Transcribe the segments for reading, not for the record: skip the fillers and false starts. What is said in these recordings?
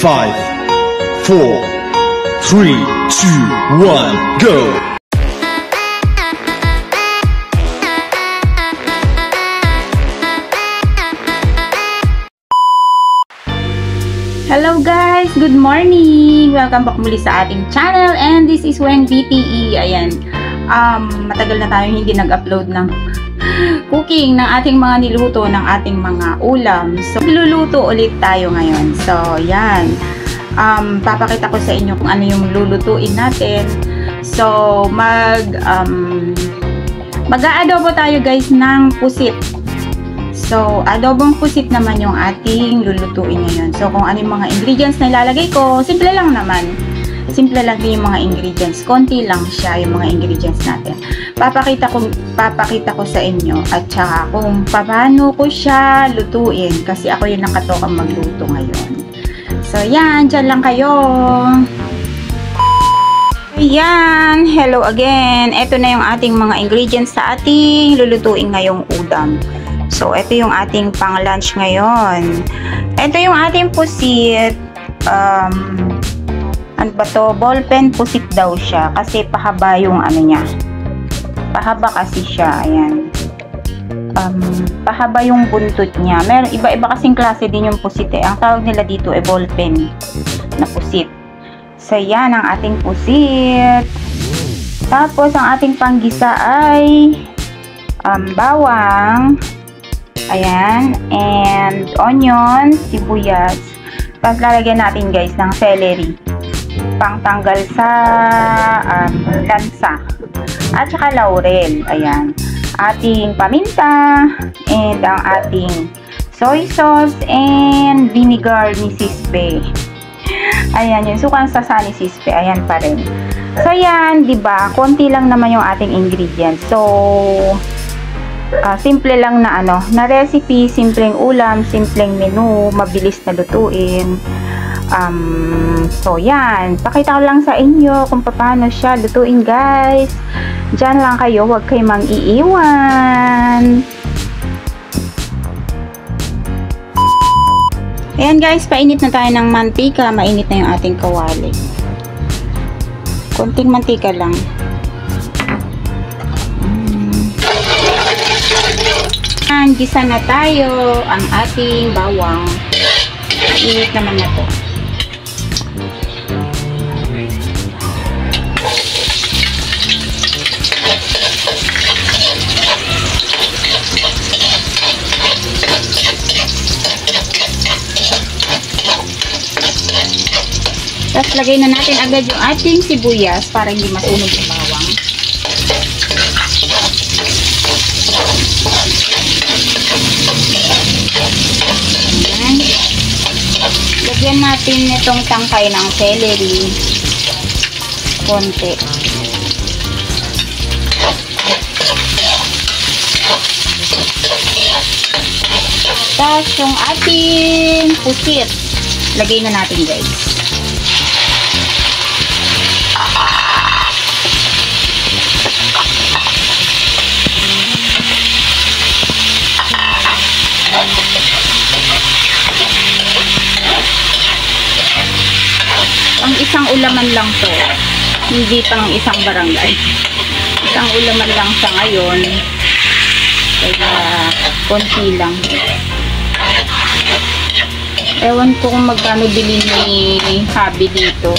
5, 4, 3, 2, 1, go! Hello guys! Good morning! Welcome back muli sa ating channel and this is Weng BTE. Ayan, matagal na tayong hindi nag-upload ng cooking ng ating mga niluto, ng ating mga ulam. So, luluto ulit tayo ngayon. So, yan. Papakita ko sa inyo kung ano yung lulutuin natin. So, mag-aadobo tayo guys ng pusit. So, adobong pusit naman yung ating lulutuin ngayon. So, kung ano yung mga ingredients na ilalagay ko, simple lang naman. Simple lang din yung mga ingredients. Konti lang siya yung mga ingredients natin. Papakita ko sa inyo at saka kung paano ko siya lutuin kasi ako yung nakatokang magluto ngayon. So, yan. Dyan lang kayo. Ayan. Hello again. Ito na yung ating mga ingredients sa ating lulutuin ngayong udang. So, ito yung ating pang-lunch ngayon. Ito yung ating pusit. Ano ba to? Ballpen pusit daw siya. Kasi pahaba yung ano niya. Pahaba kasi siya. Ayan. Pahaba yung buntot niya. Meron iba-iba kasing klase din yung pusit eh. Ang tawag nila dito ay ballpen na pusit. So, yan ang ating pusit. Tapos, ang ating panggisa ay bawang. Ayan, and onion, sibuyas. Tapos lalagyan natin guys ng celery. Pangtanggal sa lansa. At saka laurel. Ayan. Ating paminta. And ang ating soy sauce and vinegar ni Sispe. Ayan, yung sukang sasa ni Sispe. Ayan pa rin. So, yan, diba? Konti lang naman yung ating ingredients. So, simple lang na na recipe, simpleng ulam, simpleng menu, mabilis na lutuin. So yan, pakita ko lang sa inyo kung paano siya lutuin guys. Diyan lang kayo, huwag kayo mang-iiwan. Ayan guys, painit na tayo ng mantika, mainit na yung ating kawali. Konting mantika lang. Gisa na tayo ang ating bawang. Init naman na to. Tapos lagay na natin agad yung ating sibuyas para hindi masunog yung bawang. Ayan. Lagyan natin itong tangkay ng celery. Konti. Tapos yung ating pusit. Lagay na natin guys. Ang isang ulaman lang to, hindi pang isang barangay. Isang ulaman lang sa ngayon, kaya konti lang. Ewan ko kung magkano bili ni Habi dito.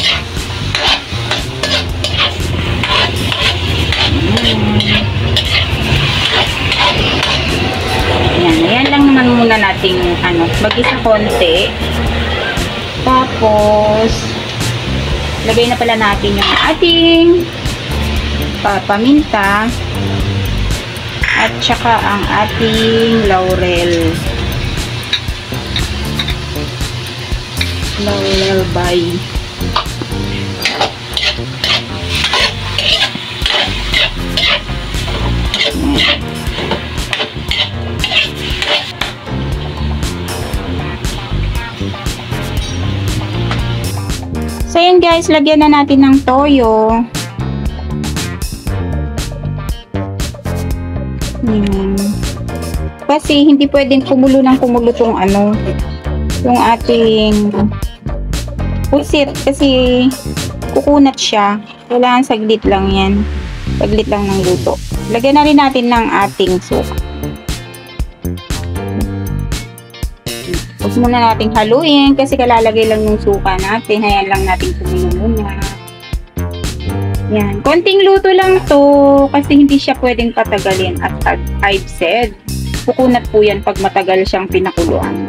Ayan lang naman muna nating mag-isa konti. Tapos lagay na pala natin yung ating paminta at saka ang ating laurel bay. So, yun guys, lagyan na natin ng toyo. Kasi hindi pwedeng kumulo ng kumulo tong yung ating pusit kasi kukunat siya. Kailangan saglit lang yan. Saglit lang ng luto. Lagyan na rin natin ng ating suka. Huwag muna natin haluin kasi kalalagay lang yung suka natin. Hayaan lang natin kumulo muna. Yan. Konting luto lang to kasi hindi siya pwedeng patagalin. At I've said, kukunat po yan pag matagal siyang pinakuluan.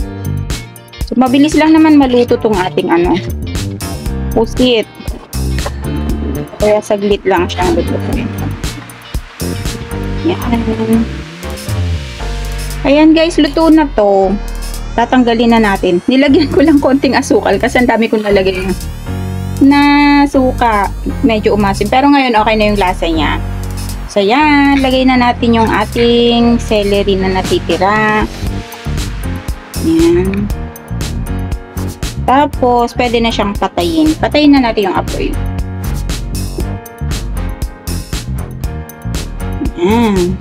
So, mabilis lang naman maluto tong ating pusit. Kaya saglit lang siyang lutuin. Yan. Ayan guys, luto na to. Tatanggalin na natin. Nilagyan ko lang konting asukal kasi ang dami kong nalagay na suka. Medyo umasim. Pero ngayon okay na yung lasa niya. So yan, lagay na natin yung ating celery na natitira. Yan. Tapos, pwede na siyang patayin. Patayin na natin yung apoy. Yan.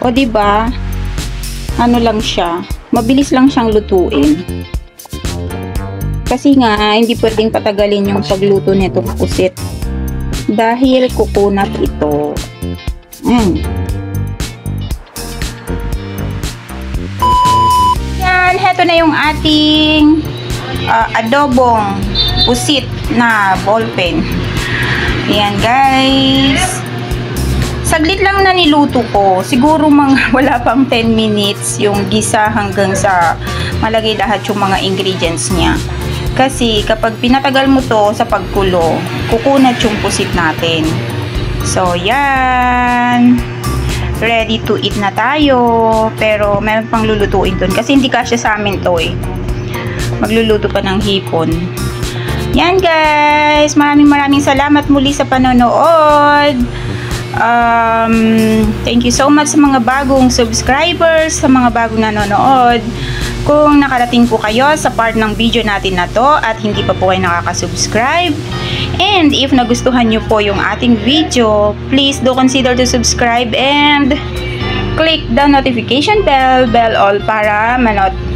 O diba, ano lang siya, mabilis lang siyang lutuin. Kasi nga, hindi pwedeng patagalin yung pagluto nitong pusit. Dahil kukunat ito. Yan, heto na yung ating adobong pusit na ballpen. Yan guys. Saglit lang na niluto ko. Siguro wala pang 10 minutes yung gisa hanggang sa malagay lahat yung mga ingredients niya. Kasi kapag pinatagal mo to sa pagkulo, kukunat yung pusit natin. So yan. Ready to eat na tayo. Pero meron pang lulutuin dun. Kasi hindi kasya sa amin to eh. Magluluto pa ng hipon. Yan guys, maraming salamat muli sa panonood. Thank you so much sa mga bagong subscribers, sa mga bagong nanonood. Kung nakarating po kayo sa part ng video natin na to at hindi pa po kayo nakaka-subscribe, and if nagustuhan nyo po yung ating video, please do consider to subscribe and click the notification bell all para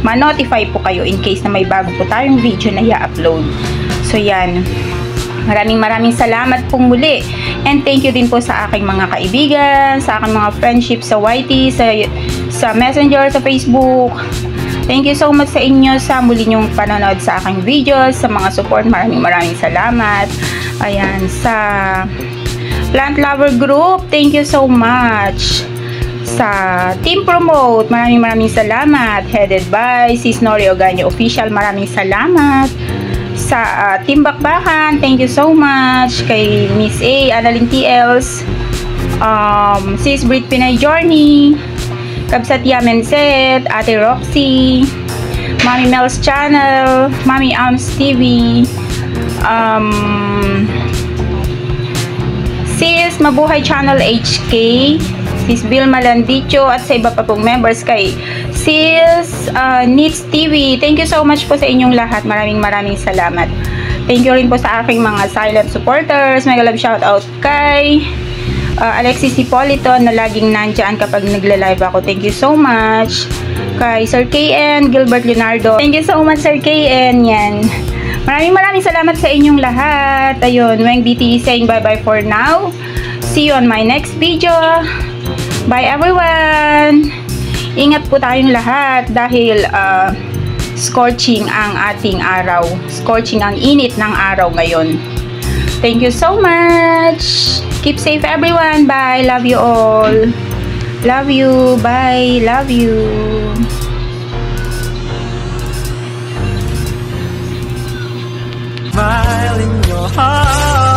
ma-notify po kayo in case na may bago po tayong video na i-upload. So yan, maraming salamat pong muli, and thank you din po sa aking mga kaibigan, sa aking mga friendship sa YT, sa Messenger, sa Facebook. Thank you so much sa inyo sa muli nyong panonood sa aking videos, sa mga support, maraming salamat. Ayan, sa Plant Lover Group, thank you so much. Sa Team Promote, maraming salamat, headed by Sis Nori Ogaño Official, maraming salamat. Sa Team Bakbakan, thank you so much. Kay Miss A, Annalyn TLs, Sis Brit Pinay Journey, Kabsat Yamenset, Ate Roxy, Mami Mel's Channel, Mami Ams TV, Sis Mabuhay Channel HK, Sis Bill Malandicho, at sa iba pa pong members kay Sis Nits TV. Thank you so much po sa inyong lahat. Maraming salamat. Thank you rin po sa aking mga silent supporters. Mega love shout out kay Alexis Hipolito na laging nandyan kapag nagla-live ako. Thank you so much. Kay Sir KN, Gilbert Leonardo. Thank you so much Sir KN. Yan. Maraming salamat sa inyong lahat. Ayun, Weng DT saying bye-bye for now. See you on my next video. Bye everyone! Ingat po tayong lahat dahil scorching ang ating araw. Scorching ang init ng araw ngayon. Thank you so much! Keep safe everyone! Bye! Love you all! Love you! Bye! Love you! Smile in your heart.